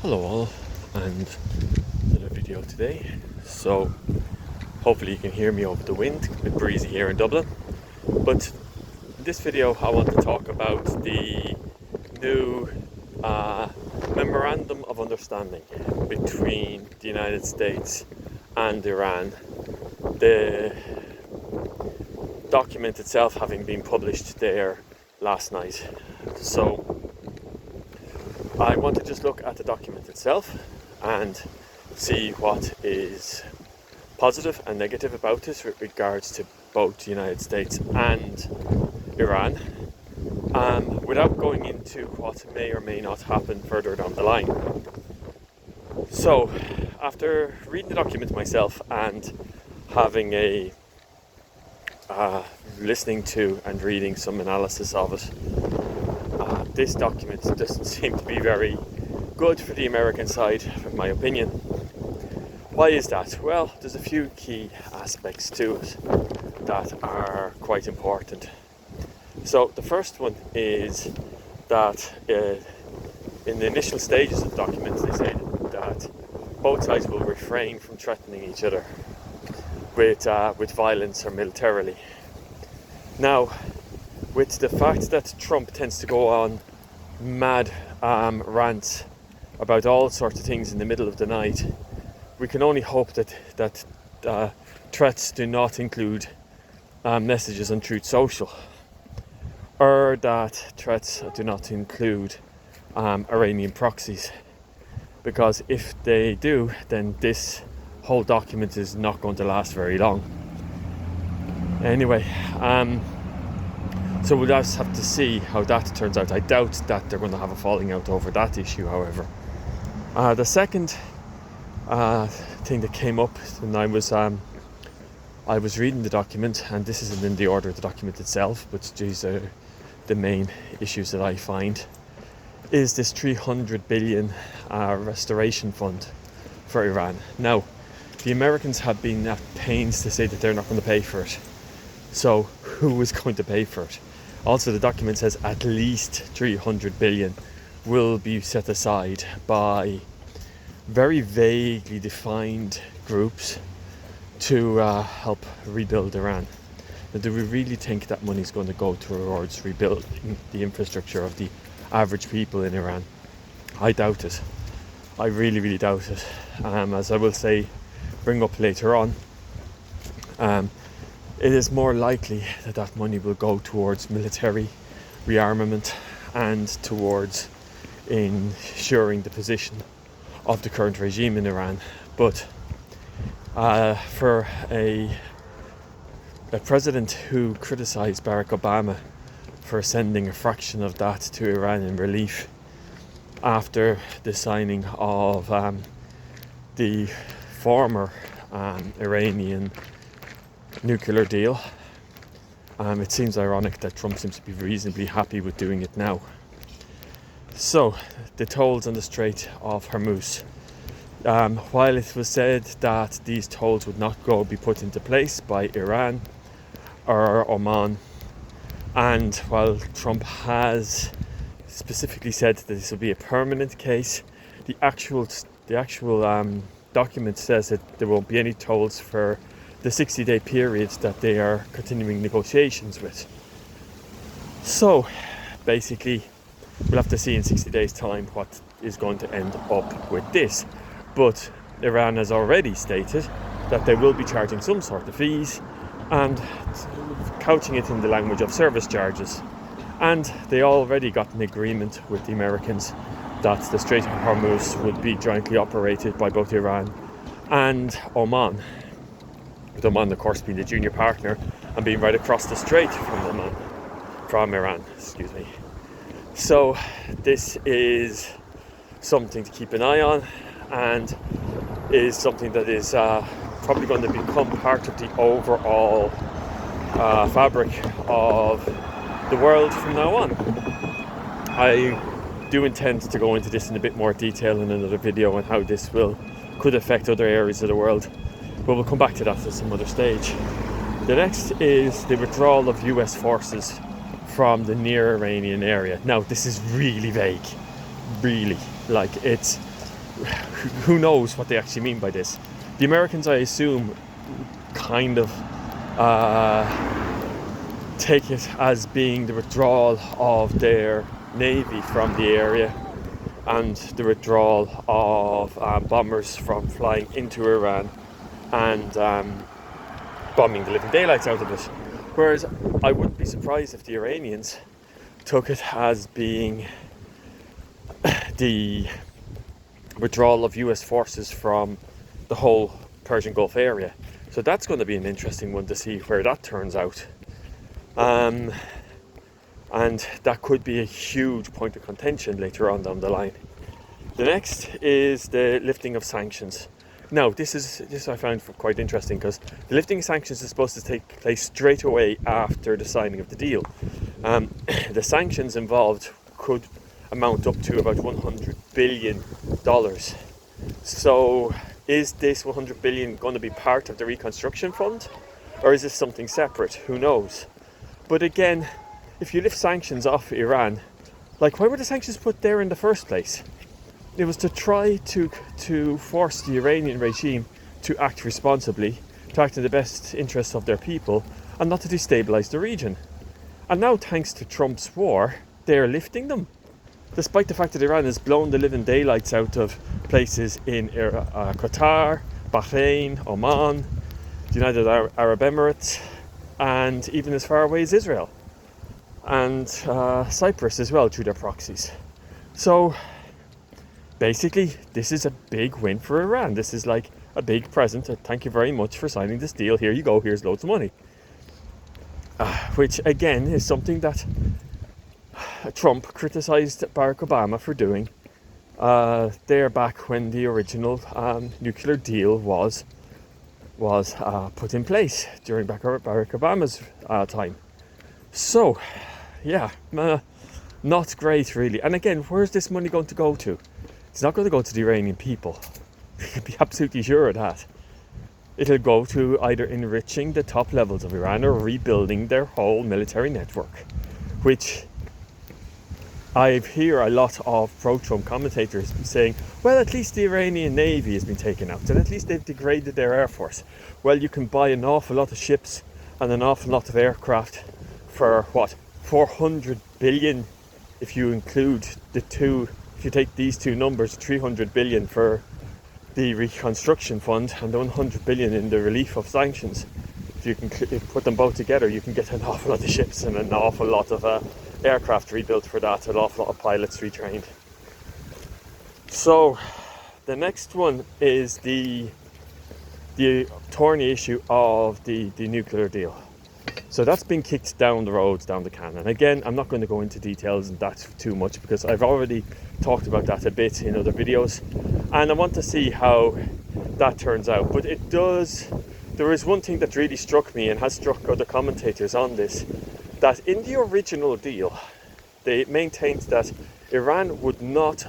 Hello all, and another video today. So hopefully you can hear me over the wind. It's a bit breezy here in Dublin. But in this video I want to talk about the new Memorandum of Understanding between the United States and Iran. The document itself having been published there last night. So I want to just look at the document itself and see what is positive and negative about it with regards to both the United States and Iran, without going into what may or may not happen further down the line. So, after reading the document myself and having listening to and reading some analysis of it, this document doesn't seem to be very good for the American side, in my opinion. Why is that? Well, there's a few key aspects to it that are quite important. So the first one is that in the initial stages of the document they say that both sides will refrain from threatening each other with violence or militarily. Now, with the fact that Trump tends to go on mad rants about all sorts of things in the middle of the night, we can only hope that threats do not include messages on Truth Social, or that threats do not include Iranian proxies, because if they do, then this whole document is not going to last very long. Anyway, so we'll just have to see how that turns out. I doubt that they're going to have a falling out over that issue, however. The second thing that came up when I was reading the document, and this isn't in the order of the document itself, but these are the main issues that I find, is this 300 billion restoration fund for Iran. Now, the Americans have been at pains to say that they're not going to pay for it. So who is going to pay for it? Also, the document says at least 300 billion will be set aside by very vaguely defined groups to help rebuild Iran. Now, do we really think that money is going to go towards rebuilding the infrastructure of the average people in Iran? I doubt it. I really, really doubt it. As I will bring up later on, it is more likely that money will go towards military rearmament and towards ensuring the position of the current regime in Iran. But for a president who criticised Barack Obama for sending a fraction of that to Iran in relief after the signing of the former Iranian nuclear deal, it seems ironic that Trump seems to be reasonably happy with doing it now. So, the tolls on the Strait of Hormuz. While it was said that these tolls would not be put into place by Iran or Oman, and while Trump has specifically said that this will be a permanent case, the actual document says that there won't be any tolls for the 60-day period that they are continuing negotiations with. So basically we'll have to see in 60 days time what is going to end up with this. But Iran has already stated that they will be charging some sort of fees and couching it in the language of service charges. And they already got an agreement with the Americans that the Strait of Hormuz would be jointly operated by both Iran and Oman, with Oman of course being the junior partner and being right across the strait from Iran. So this is something to keep an eye on, and is something that is probably going to become part of the overall fabric of the world from now on. I do intend to go into this in a bit more detail in another video on how this could affect other areas of the world, but we'll come back to that at some other stage. The next is the withdrawal of US forces from the near Iranian area. Now, this is really vague, really. Like, it's who knows what they actually mean by this. The Americans, I assume, kind of take it as being the withdrawal of their navy from the area and the withdrawal of bombers from flying into Iran and bombing the living daylights out of it. Whereas I wouldn't be surprised if the Iranians took it as being the withdrawal of US forces from the whole Persian Gulf area. So that's going to be an interesting one to see where that turns out. And that could be a huge point of contention later on down the line. The next is the lifting of sanctions. Now, this I found quite interesting, because the lifting of sanctions is supposed to take place straight away after the signing of the deal. The sanctions involved could amount up to about $100 billion. So is this $100 billion going to be part of the reconstruction fund, or is this something separate? Who knows? But again, if you lift sanctions off Iran, like, why were the sanctions put there in the first place? It was to try to force the Iranian regime to act responsibly, to act in the best interests of their people, and not to destabilise the region. And now, thanks to Trump's war, they're lifting them. Despite the fact that Iran has blown the living daylights out of places in Qatar, Bahrain, Oman, the United Arab Emirates, and even as far away as Israel. And Cyprus as well, through their proxies. So basically, this is a big win for Iran. This is like a big present. Thank you very much for signing this deal. Here you go. Here's loads of money. Which again is something that Trump criticised Barack Obama for doing there back when the original nuclear deal was put in place during Barack Obama's time. So, yeah, not great really. And again, where's this money going to go to? It's not going to go to the Iranian people. You can be absolutely sure of that. It'll go to either enriching the top levels of Iran or rebuilding their whole military network, which I hear a lot of pro-Trump commentators saying, well, at least the Iranian Navy has been taken out, and at least they've degraded their Air Force. Well, you can buy an awful lot of ships and an awful lot of aircraft for, what, 400 billion if you include the two. If you take these two numbers, 300 billion for the reconstruction fund and 100 billion in the relief of sanctions, if you can put them both together, you can get an awful lot of ships and an awful lot of aircraft rebuilt for that, an awful lot of pilots retrained. So the next one is the thorny issue of the nuclear deal. So that's been kicked down the road, down the can. And again, I'm not going to go into details in that too much, because I've already talked about that a bit in other videos. And I want to see how that turns out. But there is one thing that really struck me, and has struck other commentators on this, that in the original deal, they maintained that Iran would not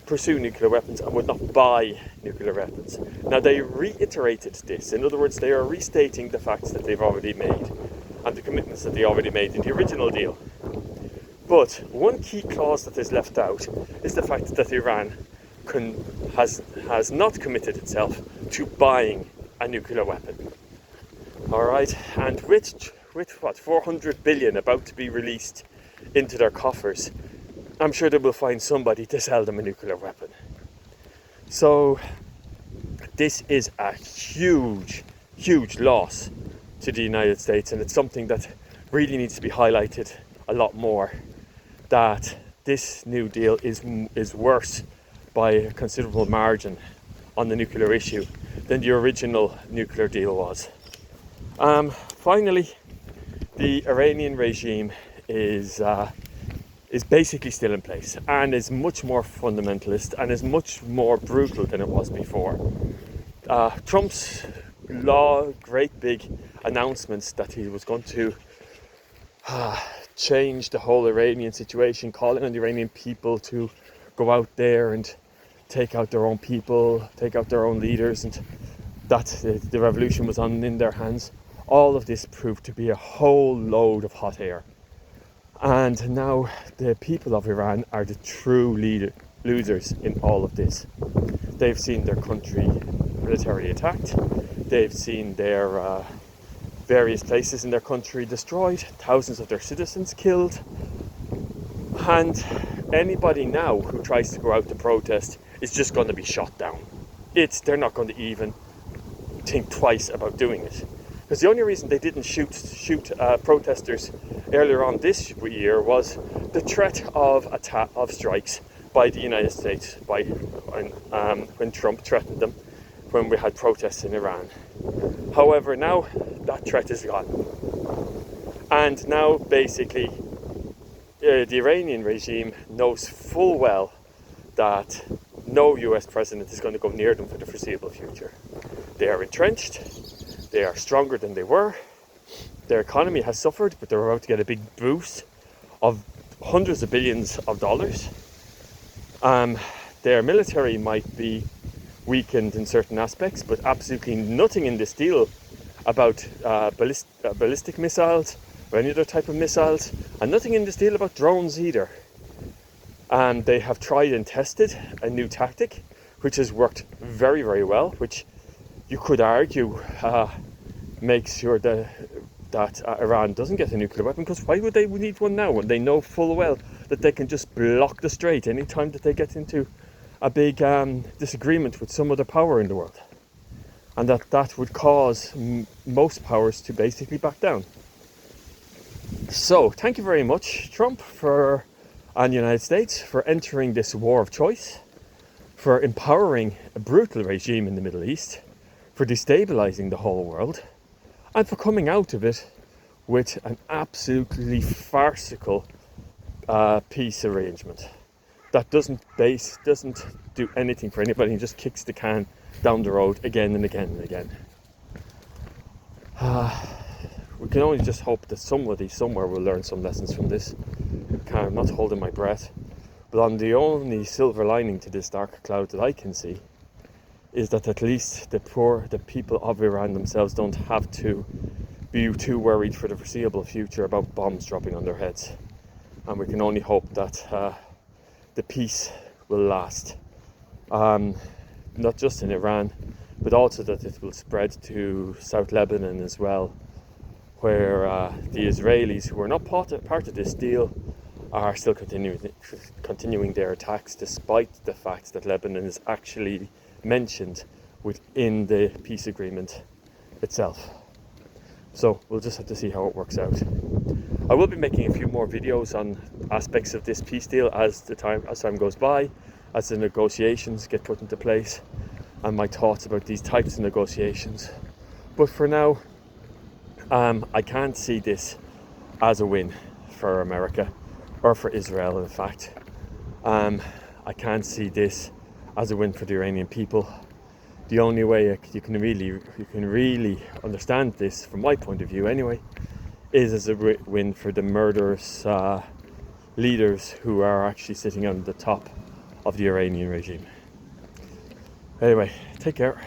pursue nuclear weapons and would not buy nuclear weapons. Now, they reiterated this. In other words, they are restating the facts that they've already made and the commitments that they already made in the original deal. But one key clause that is left out is the fact that Iran has not committed itself to buying a nuclear weapon. All right, and with what, 400 billion about to be released into their coffers, I'm sure they will find somebody to sell them a nuclear weapon. So this is a huge, huge loss to the United States, and it's something that really needs to be highlighted a lot more, that this new deal is worse by a considerable margin on the nuclear issue than the original nuclear deal was. Finally, the Iranian regime is basically still in place and is much more fundamentalist and is much more brutal than it was before. Trump's great big announcements that he was going to change the whole Iranian situation, calling on the Iranian people to go out there and take out their own people, take out their own leaders, and that the revolution was in their hands. All of this proved to be a whole load of hot air. And now the people of Iran are the true losers in all of this. They've seen their country militarily attacked. They've seen their various places in their country destroyed, thousands of their citizens killed, and anybody now who tries to go out to protest is just going to be shot down. They're not going to even think twice about doing it. Because the only reason they didn't shoot protesters earlier on this year was the threat of strikes by the United States when Trump threatened them when we had protests in Iran. However, now that threat is gone. And now basically the Iranian regime knows full well that no US president is going to go near them for the foreseeable future. They are entrenched, they are stronger than they were, their economy has suffered, but they're about to get a big boost of hundreds of billions of dollars. Their military might be weakened in certain aspects, but absolutely nothing in this deal about ballistic missiles or any other type of missiles, and nothing in this deal about drones either. They have tried and tested a new tactic which has worked very, very well, which you could argue makes sure that Iran doesn't get a nuclear weapon, because why would they need one now when they know full well that they can just block the strait anytime that they get into a big disagreement with some other power in the world, and that would cause most powers to basically back down. So thank you very much, Trump, and the United States, for entering this war of choice, for empowering a brutal regime in the Middle East, for destabilizing the whole world, and for coming out of it with an absolutely farcical peace arrangement that doesn't do anything for anybody and just kicks the can down the road again and again and again. We can only just hope that somebody somewhere will learn some lessons from this. I'm not holding my breath, but the only silver lining to this dark cloud that I can see is that at least the people of Iran themselves don't have to be too worried for the foreseeable future about bombs dropping on their heads. And we can only hope that the peace will last, not just in Iran, but also that it will spread to South Lebanon as well, where the Israelis, who are not part of this deal, are still continuing their attacks, despite the fact that Lebanon is actually mentioned within the peace agreement itself. So we'll just have to see how it works out. I will be making a few more videos on aspects of this peace deal as time goes by, as the negotiations get put into place, and my thoughts about these types of negotiations. But for now, I can't see this as a win for America, or for Israel in fact. I can't see this as a win for the Iranian people. The only way you can really understand this, from my point of view anyway, is as a win for the murderous leaders who are actually sitting on the top of the Iranian regime. Anyway, take care.